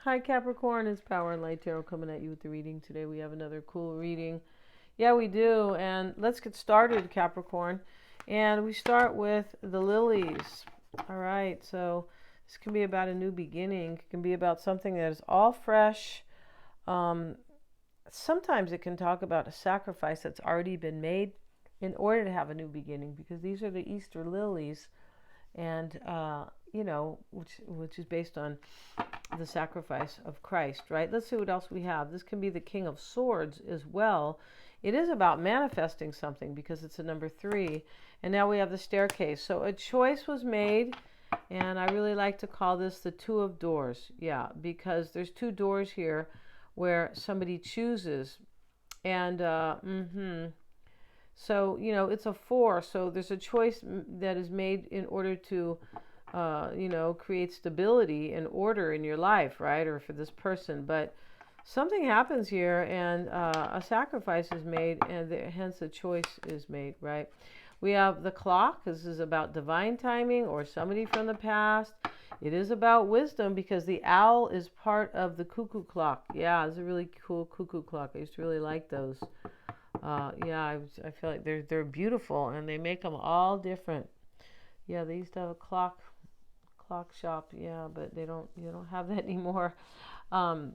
Hi Capricorn, it's Power and Light Tarot coming at you with the reading today. We have another cool reading. Yeah, we do. And let's get started, Capricorn. And we start with the lilies. All right, so this can be about a new beginning. It can be about something that is all fresh. Um, Sometimes it can talk about a sacrifice that's already been made in order to have a new beginning, because these are the Easter lilies, and which is based on the sacrifice of Christ, right? Let's see what else we have. This can be the King of Swords as well. It is about manifesting something because it's a number 3. And now we have the staircase. So a choice was made, and I really like to call this the Two of Doors. Yeah, because there's 2 doors here where somebody chooses. And so, it's a 4. So there's a choice that is made in order to create stability and order in your life, right? Or for this person. But something happens here, and a sacrifice is made, and hence a choice is made, right? We have the clock. This is about divine timing or somebody from the past. It is about wisdom because the owl is part of the cuckoo clock. Yeah, it's a really cool cuckoo clock. I used to really like those. I feel like they're beautiful, and they make them all different. Yeah, they used to have a clock shop. Yeah, but you don't have that anymore. Um,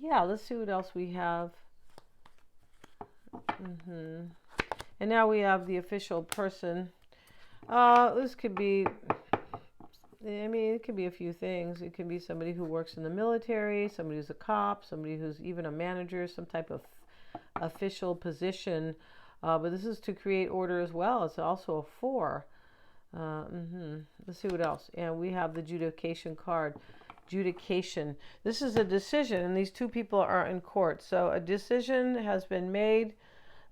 yeah, let's see what else we have. And now we have the official person. This could be, it could be a few things. It can be somebody who works in the military, somebody who's a cop, somebody who's even a manager, some type of official position. But this is to create order as well. It's also a 4. Let's see what else. And we have the judication card. Judication. This is a decision, and these 2 people are in court. So a decision has been made.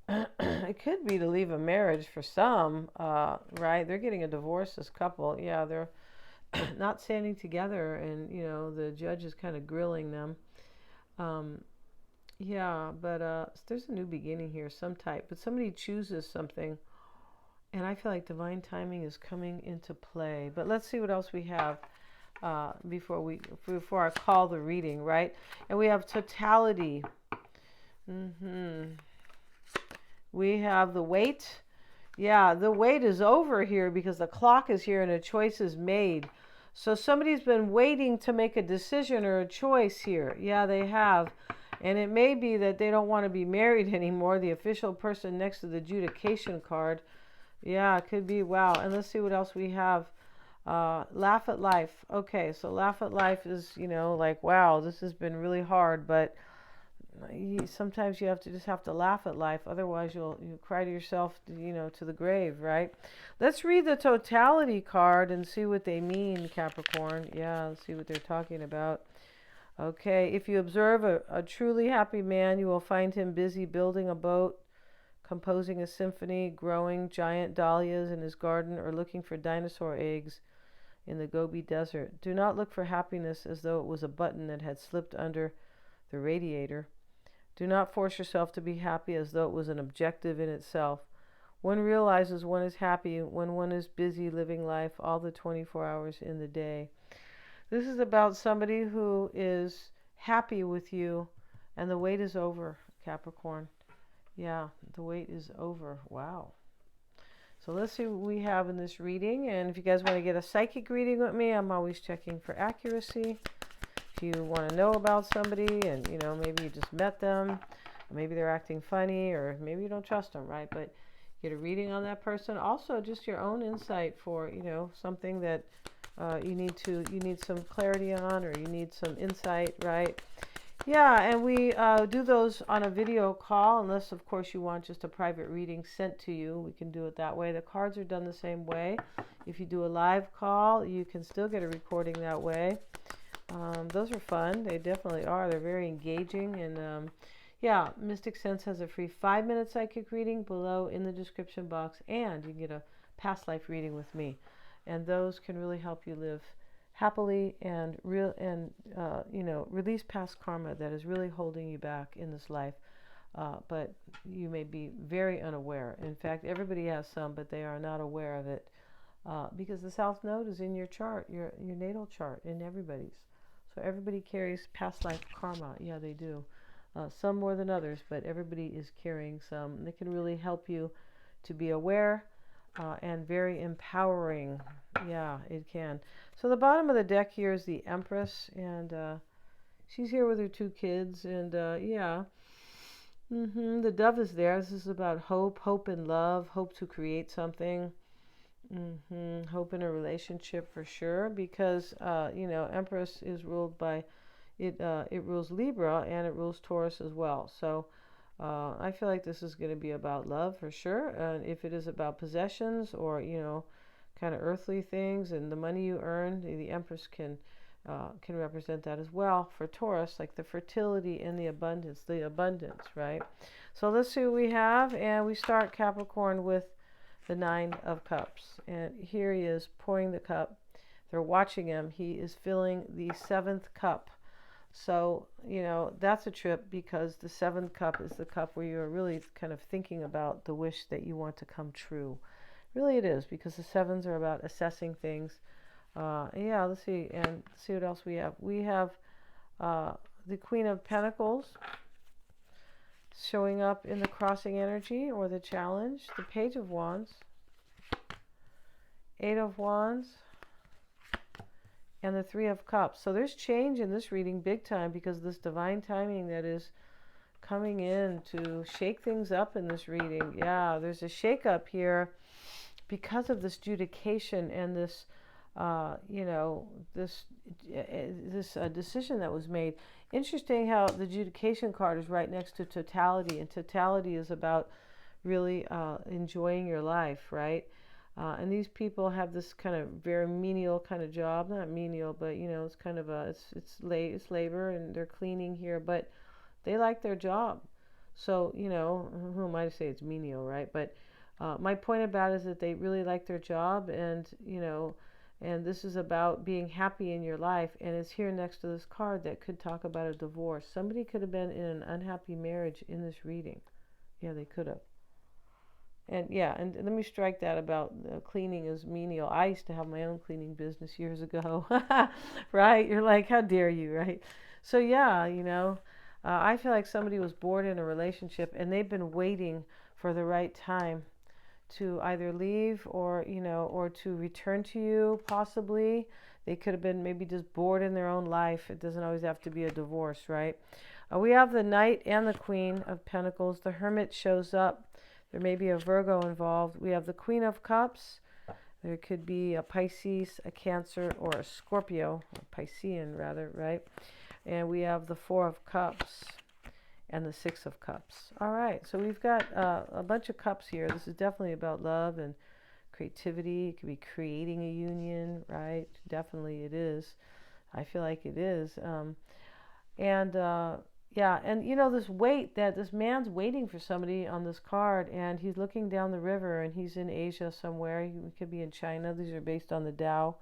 It could be to leave a marriage for some, right? They're getting a divorce, this couple. Yeah, they're not standing together, and the judge is kind of grilling them. Um, yeah, but there's a new beginning here, some type. But somebody chooses something, and I feel like divine timing is coming into play. But let's see what else we have before I call the reading, right? And we have totality. We have the wait. Yeah, the wait is over here because the clock is here and a choice is made. So somebody's been waiting to make a decision or a choice here. Yeah, they have. And it may be that they don't want to be married anymore. The official person next to the adjudication card. Yeah, it could be. Wow. And let's see what else we have. Laugh at life. Okay, so laugh at life is, like, wow, this has been really hard, but sometimes you have to laugh at life. Otherwise, you cry to yourself, to the grave, right? Let's read the totality card and see what they mean, Capricorn. Yeah, let's see what they're talking about. Okay, if you observe a truly happy man, you will find him busy building a boat, composing a symphony, growing giant dahlias in his garden, or looking for dinosaur eggs in the Gobi Desert. Do not look for happiness as though it was a button that had slipped under the radiator. Do not force yourself to be happy as though it was an objective in itself. One realizes one is happy when one is busy living life all the 24 hours in the day. This is about somebody who is happy with you, and the wait is over, Capricorn. Yeah, the wait is over. Wow. So let's see what we have in this reading. And if you guys want to get a psychic reading with me, I'm always checking for accuracy. If you want to know about somebody and, maybe you just met them, or maybe they're acting funny, or maybe you don't trust them, right? But get a reading on that person. Also, just your own insight for, something that you need some clarity on, or you need some insight, right? Yeah, and we do those on a video call, unless, of course, you want just a private reading sent to you. We can do it that way. The cards are done the same way. If you do a live call, you can still get a recording that way. Those are fun. They definitely are. They're very engaging. And Mystic Sense has a free 5-minute psychic reading below in the description box. And you can get a past life reading with me. And those can really help you live happily and release past karma that is really holding you back in this life. But you may be very unaware. In fact, everybody has some, but they are not aware of it. Because the South Node is in your chart, your natal chart, in everybody's. So everybody carries past life karma. Yeah, they do. Some more than others, but everybody is carrying some. They can really help you to be aware and very empowering. Yeah, it can. So the bottom of the deck here is the Empress, and she's here with her 2 kids, and yeah. The Dove is there. This is about hope, hope and love, hope to create something. Hope in a relationship for sure, because Empress is ruled by it. It rules Libra and it rules Taurus as well. So I feel like this is going to be about love for sure. And if it is about possessions or kind of earthly things and the money you earn, the Empress can represent that as well for Taurus, like the fertility and the abundance, right? So let's see what we have, and we start Capricorn with the 9 of Cups, and here he is pouring the cup. They're watching him. He is filling the 7th cup. So that's a trip, because the 7th cup is the cup where you're really kind of thinking about the wish that you want to come true. Really it is, because the 7s are about assessing things. Yeah, let's see what else we have. We have the Queen of Pentacles showing up in the crossing energy or the challenge. The Page of Wands, 8 of Wands, and the 3 of Cups. So there's change in this reading big time, because this divine timing that is coming in to shake things up in this reading. Yeah, there's a shake up here because of this judication and this this decision that was made. Interesting how the judication card is right next to totality, and totality is about really enjoying your life, right? And these people have this kind of very menial kind of job, not menial, but it's kind of it's labor, and they're cleaning here, but they like their job. So who am I to say it's menial, right? But my point about it is that they really like their job, and and this is about being happy in your life, and it's here next to this card that could talk about a divorce. Somebody could have been in an unhappy marriage in this reading. Yeah, they could have. And yeah, and let me strike that about cleaning is menial. I used to have my own cleaning business years ago, right? You're like, how dare you, right? So yeah, I feel like somebody was bored in a relationship, and they've been waiting for the right time to either leave or or to return to you. Possibly they could have been maybe just bored in their own life. It doesn't always have to be a divorce, right? We have the Knight and the Queen of Pentacles. The Hermit shows up. There may be a Virgo involved. We have the Queen of Cups. There could be a Pisces, a Cancer, or a Scorpio, a Piscean rather, right? And we have the 4 of Cups and the 6 of Cups. All right, so we've got a bunch of cups here. This is definitely about love and creativity. It could be creating a union, right? Definitely it is. I feel like it is. Yeah, and this weight that this man's waiting for somebody on this card, and he's looking down the river, and he's in Asia somewhere. He could be in China. These are based on the Tao,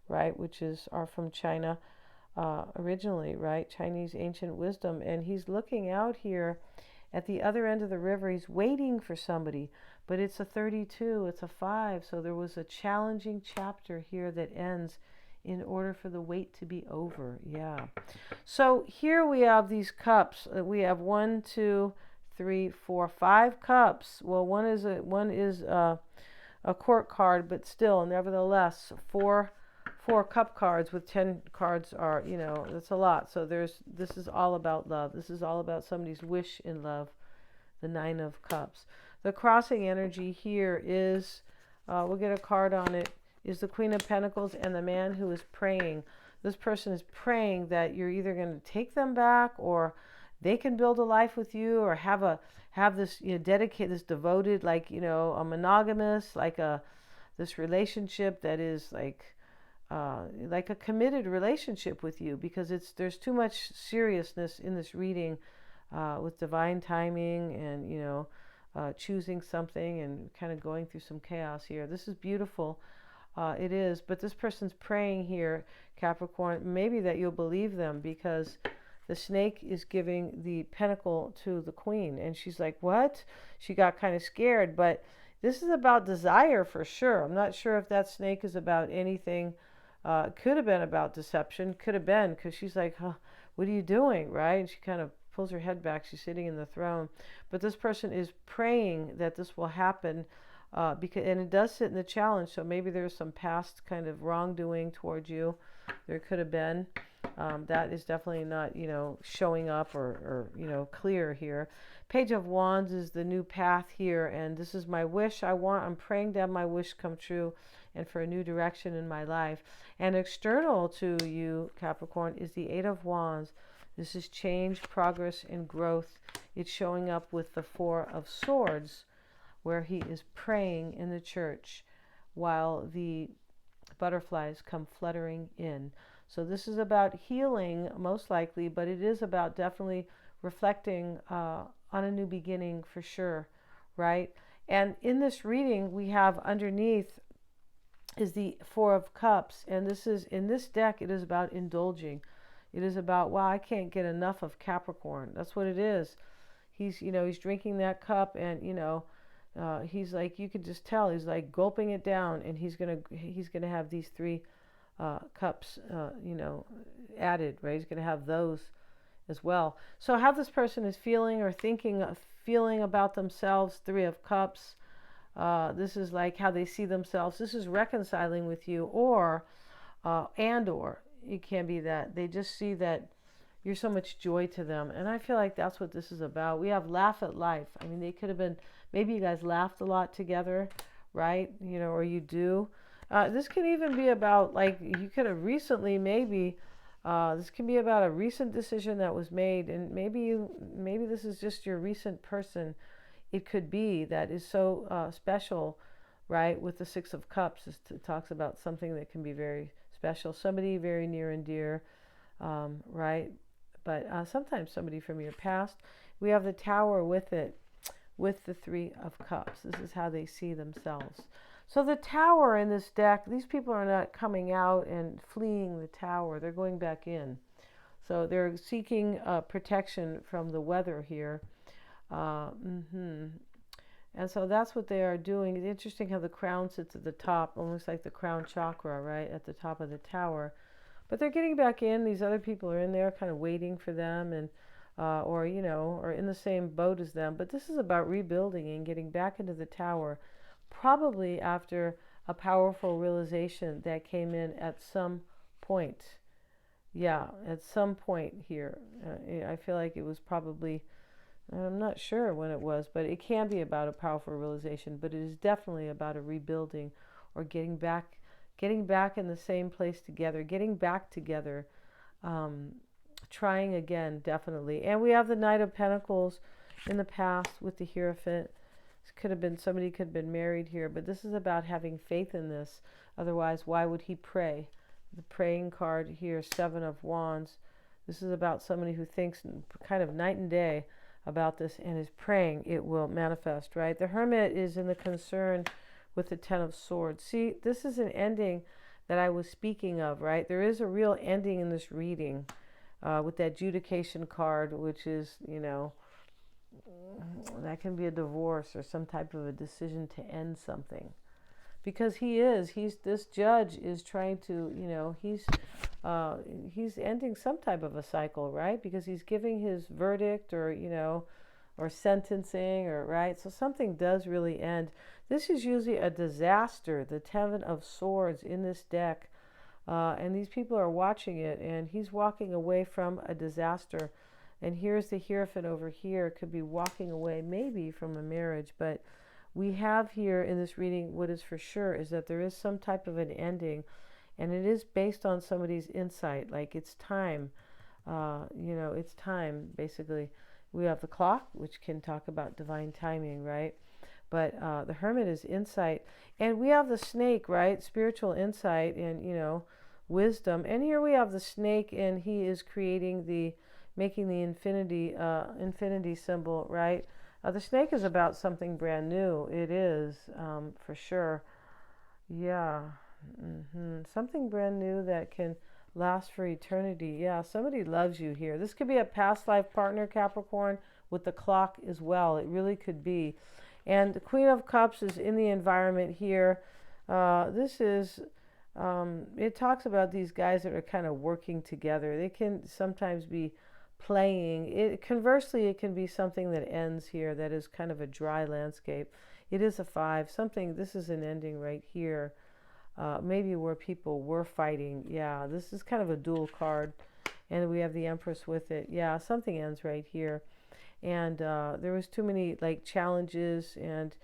right, which are from China. Originally, right? Chinese ancient wisdom. And he's looking out here at the other end of the river. He's waiting for somebody, but it's a 32, it's a 5. So there was a challenging chapter here that ends in order for the wait to be over. Yeah. So here we have these cups. We have 1, 2, 3, 4, 5 cups. Well, one is a court card, but still, nevertheless, four cup cards with 10 cards are, that's a lot. So this is all about love. This is all about somebody's wish in love. The 9 of Cups. The crossing energy here is, we'll get a card on it, is the Queen of Pentacles and the man who is praying. This person is praying that you're either going to take them back, or they can build a life with you, or have this dedicate this devoted, like a monogamous, like this relationship that is like a committed relationship with you, because there's too much seriousness in this reading with divine timing and choosing something and kind of going through some chaos here. This is beautiful. It is, but this person's praying here, Capricorn, maybe that you'll believe them, because the snake is giving the pentacle to the queen, and she's like, what? She got kind of scared, but this is about desire for sure. I'm not sure if that snake is about anything Could have been about deception. Could have been because she's like, huh, what are you doing, right? And she kind of pulls her head back. She's sitting in the throne. But this person is praying that this will happen, and it does sit in the challenge. So maybe there's some past kind of wrongdoing towards you. There could have been. That is definitely not, showing up or clear here. Page of Wands is the new path here, and this is my wish. I'm praying to have my wish come true and for a new direction in my life. And external to you, Capricorn, is the Eight of Wands. This is change, progress, and growth. It's showing up with the Four of Swords, where he is praying in the church while the butterflies come fluttering in. So this is about healing, most likely, but it is about definitely reflecting on a new beginning for sure, right? And in this reading, we have underneath is the Four of Cups, and this is in this deck. It is about indulging. It is about, wow, I can't get enough of Capricorn. That's what it is. He's drinking that cup, and he's like, you could just tell he's like gulping it down, and he's gonna have these three cups, added, right? He's gonna have those as well. So how this person is feeling or feeling about themselves, Three of Cups. This is like how they see themselves. This is reconciling with you, or it can be that they just see that you're so much joy to them. And I feel like that's what this is about. We have laugh at life. I mean, they could have been, maybe you guys laughed a lot together, right? Or you do. This can even be about, like, you could have recently, maybe, this can be about a recent decision that was made, and maybe this is just your recent person. It could be that is so special, right? With the Six of Cups, it talks about something that can be very special, somebody very near and dear, right? But sometimes somebody from your past. We have the Tower with it, with the Three of Cups. This is how they see themselves. So the Tower in this deck, these people are not coming out and fleeing the Tower. They're going back in. So they're seeking protection from the weather here. And so that's what they are doing. It's interesting how the crown sits at the top, almost like the crown chakra, right, at the top of the tower. But they're getting back in. These other people are in there kind of waiting for them, and or in the same boat as them. But this is about rebuilding and getting back into the tower, probably after a powerful realization that came in at some point. Yeah, at some point here. I feel like it was probably, I'm not sure when it was, but it can be about a powerful realization, but it is definitely about a rebuilding or getting back in the same place together, getting back together, trying again, definitely. And we have the Knight of Pentacles in the past with the Hierophant. Somebody could have been married here, but this is about having faith in this. Otherwise, why would he pray? The praying card here, Seven of Wands. This is about somebody who thinks kind of night and day about this and is praying it will manifest, right? The Hermit is in the concern with the Ten of Swords. See, this is an ending that I was speaking of, right? There is a real ending in this reading with that Judication card, which is, that can be a divorce or some type of a decision to end something. Because this judge is trying to, he's ending some type of a cycle, right? Because he's giving his verdict or sentencing, or right. So something does really end. This is usually a disaster, the Ten of Swords in this deck. And these people are watching it, and he's walking away from a disaster. And here's the Hierophant over here, could be walking away maybe from a marriage, but we have here in this reading, what is for sure is that there is some type of an ending, and it is based on somebody's insight. Like it's time, it's time, basically. We have the Clock, which can talk about divine timing, right? But the Hermit is insight. And we have the Snake, right? Spiritual insight and, wisdom. And here we have the Snake, and he is making the infinity symbol, right? The Snake is about something brand new. It is, for sure. Yeah. Something brand new that can last for eternity. Yeah, somebody loves you here. This could be a past life partner, Capricorn, with the Clock as well. It really could be. And the Queen of Cups is in the environment here. This is It talks about these guys that are kind of working together. They can sometimes be playing. Conversely, it can be something that ends here that is kind of a dry landscape. It is a 5. Something, this is an ending right here. Maybe where people were fighting. Yeah, this is kind of a dual card. And we have the Empress with it. Yeah, something ends right here. And there was too many like challenges, and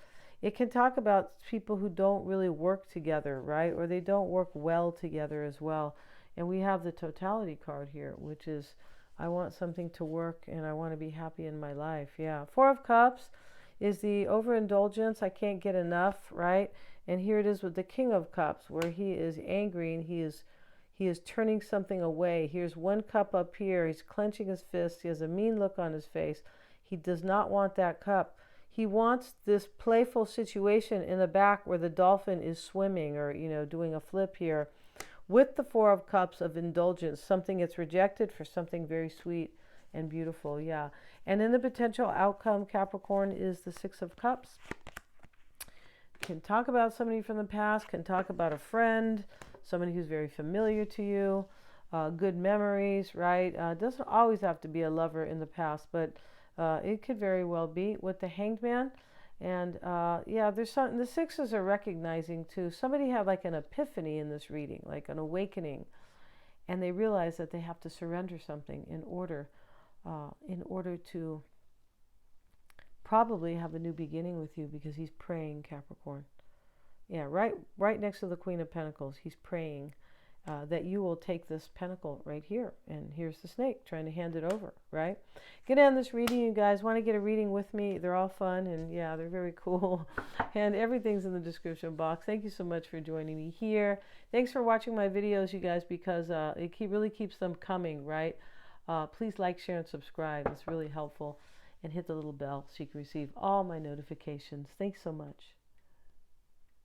it can talk about people who don't really work together, right? Or they don't work well together as well. And we have the totality card here, which is I want something to work and I want to be happy in my life. Yeah. 4 of Cups is the overindulgence. I can't get enough, right? And here it is with the King of Cups, where he is angry and he is turning something away. Here's 1 cup up here. He's clenching his fist. He has a mean look on his face. He does not want that cup. He wants this playful situation in the back where the dolphin is swimming or, doing a flip here. With the 4 of Cups of indulgence, something gets rejected for something very sweet and beautiful. Yeah. And then the potential outcome, Capricorn, is the 6 of Cups. Can talk about somebody from the past, can talk about a friend, somebody who's very familiar to you, good memories, right? Doesn't always have to be a lover in the past, but it could very well be with the Hanged Man. And yeah, there's some, the 6s are recognizing too. Somebody had like an epiphany in this reading, like an awakening, and they realize that they have to surrender something in order to probably have a new beginning with you, because he's praying, Capricorn. Yeah, right next to the Queen of Pentacles, he's praying that you will take this pentacle right here. And here's the snake trying to hand it over, right? Get on this reading, you guys. Want to get a reading with me? They're all fun, and yeah, they're very cool. And everything's in the description box. Thank you so much for joining me here. Thanks for watching my videos, you guys, because it really keeps them coming, right? Please like, share, and subscribe. It's really helpful. And hit the little bell so you can receive all my notifications. Thanks so much.